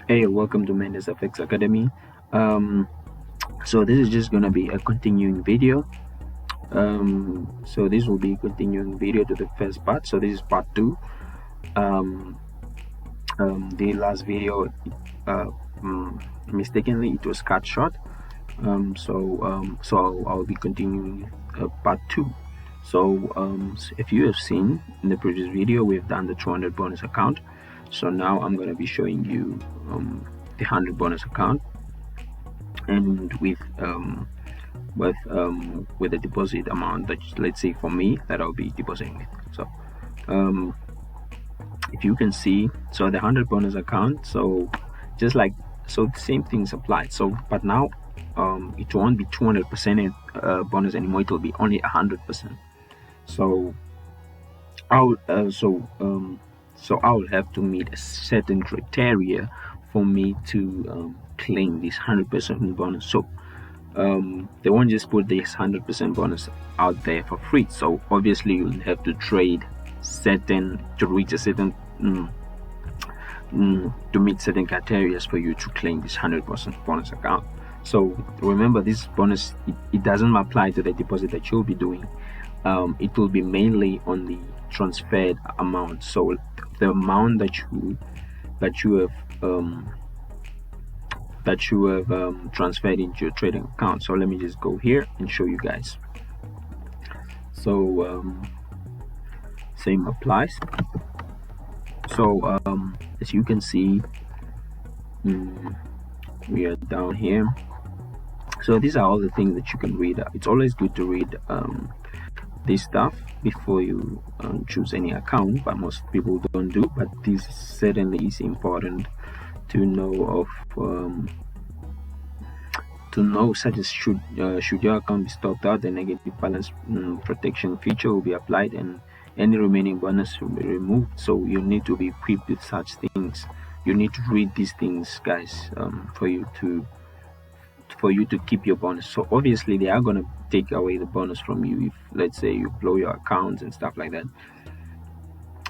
Hey, welcome to Mendes FX Academy. Um, so this is just gonna be a continuing video. So this will be a continuing video to the first part. So this is part two. Um, the last video, uh, mistakenly, it was cut short. So I'll be continuing part two. So if you have seen in the previous video, we've done the 200 bonus account. So now I'm gonna be showing you the 100 bonus account, and with the deposit amount that, let's say, for me, that I'll be depositing with. So um if you can see, so the 100 bonus account, so just like, so the same things applied. So but now it won't be 200% bonus anymore, it will be only 100%. So I'll so I'll have to meet a certain criteria for me to claim this 100% bonus. So they won't just put this 100% bonus out there for free. So obviously you'll have to trade certain to reach a certain to meet certain criteria for you to claim this 100% bonus account. So remember, this bonus, it doesn't apply to the deposit that you'll be doing. It will be mainly on the transferred amount. So the amount that you have transferred into your trading account. So let me just go here and show you guys. So same applies. So as you can see, we are down here. So these are all the things that you can read. It's always good to read this stuff before you choose any account, but most people don't do. But this certainly is important to know of, to know, such as should your account be stopped out, the negative balance protection feature will be applied and any remaining bonus will be removed. So you need to be equipped with such things. You need to read these things, guys, for you to keep your bonus. So obviously they are going to take away the bonus from you if, let's say, you blow your accounts and stuff like that.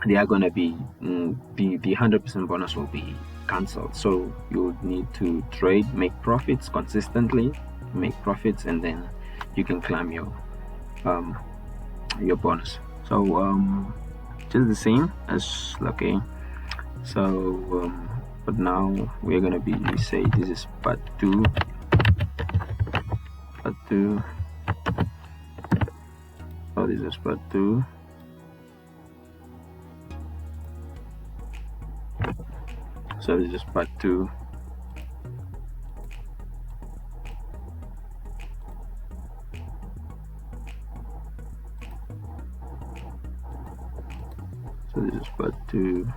They are going to be the 100% bonus will be cancelled. So you need to trade, make profits consistently, make profits, and then you can claim your bonus. So just the same as, okay, so but now we're going to be, we say this is part two. So this is part two. So this is part two. So this is part two.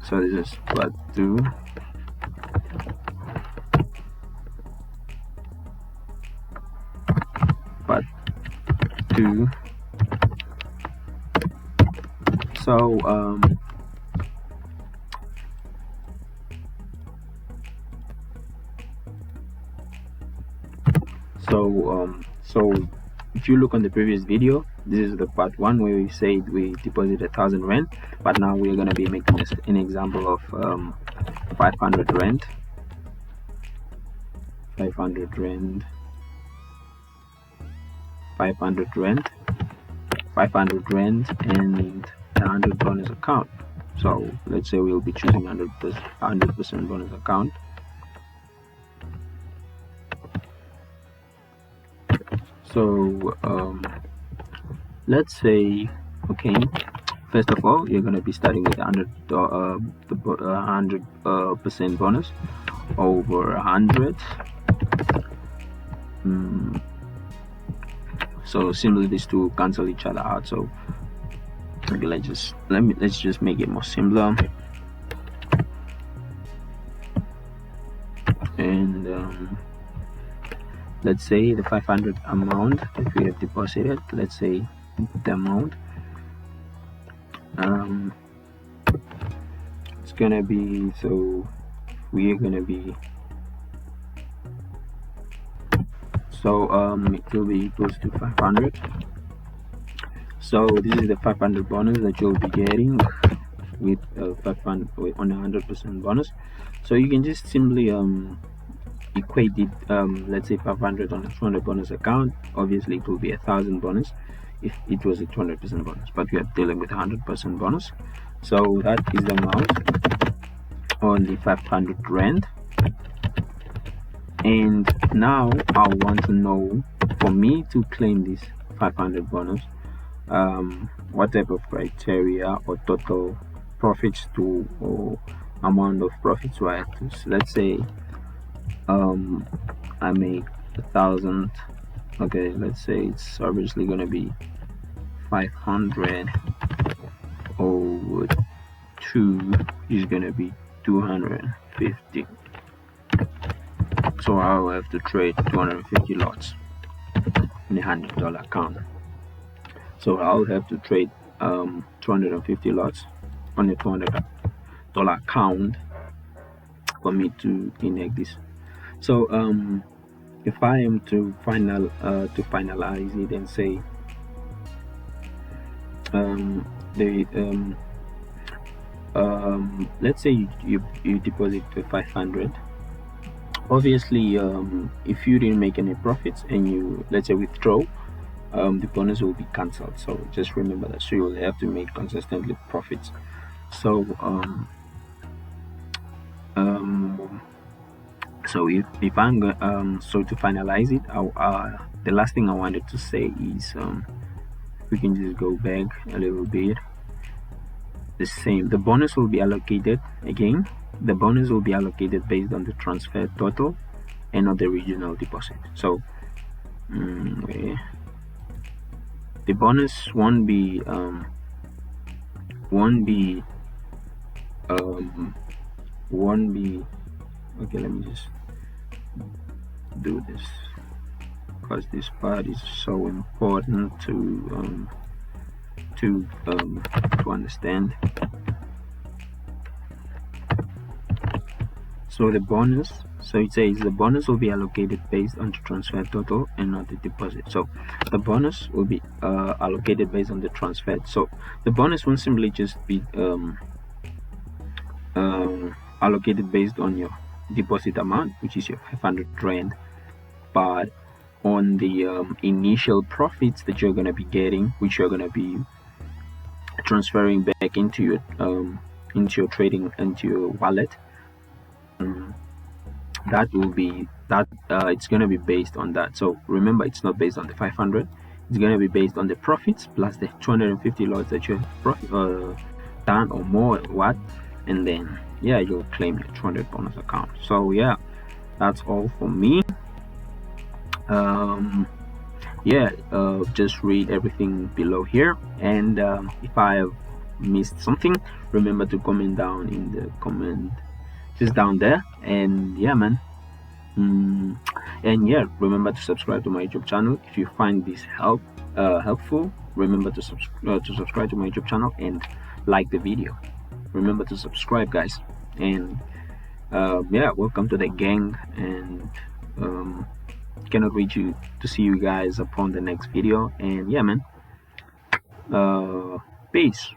So this is part two. Part two. So so if you look on the previous video, this is the part one where we said we deposit 1,000 rand, but now we're going to be making an example of 500 rand, 500 rand, 500 rand, 500 rand, and 100 bonus account. So let's say we'll be choosing 100% bonus account. So let's say, okay, first of all, you're going to be starting with 100% bonus over 100. So simply these two cancel each other out. So okay, let's just make it more simpler. And let's say the 500 amount that we have deposited, let's say the amount it's gonna be, so we're gonna be, so it will be equals to 500. So this is the 500 bonus that you'll be getting. with 500 on a 100% bonus. So you can just simply equate it, let's say 500 on a 200 bonus account. Obviously it will be 1,000 bonus if it was a 200% bonus, but we are dealing with 100% bonus. So that is the amount on the 500 rand. And now I want to know, for me to claim this 500 bonus, what type of criteria or total profits to, or amount of profits do I have to. So let's say I make 1,000. Okay, let's say it's obviously gonna be 500 over 2 is gonna be 250. So I will have to trade 250 lots in a $100 account. So I'll have to trade 250 lots on a $200 account for me to enact this. So if I am to finalize it and say let's say you deposit 500. Obviously if you didn't make any profits and you, let's say, withdraw, the bonus will be cancelled. So just remember that. So you'll have to make consistently profits. So so if I'm so to finalize it, the last thing I wanted to say is we can just go back a little bit. The same, the bonus will be allocated again. The bonus will be allocated based on the transfer total and not the original deposit. So the bonus won't be okay, let me just do this because this part is so important to understand. So the bonus, so it says the bonus will be allocated based on the transfer total and not the deposit. So the bonus will be allocated based on the transfer. So the bonus won't simply just be allocated based on your deposit amount, which is your 500 rand, but on the initial profits that you're going to be getting, which you're going to be transferring back into your trading, into your wallet. That will be that it's going to be based on that. So remember, it's not based on the 500. It's going to be based on the profits plus the 250 lots that you have done or more, what, and then yeah, you'll claim your 200 bonus account. So yeah, that's all for me. Just read everything below here, and if I have missed something, remember to comment down in the comment just down there. And yeah, man, and yeah, remember to subscribe to my YouTube channel if you find this helpful. Remember to subscribe to my YouTube channel and like the video. Remember to subscribe, guys. And yeah, welcome to the gang, and cannot wait to see you guys upon the next video. And yeah, man, peace.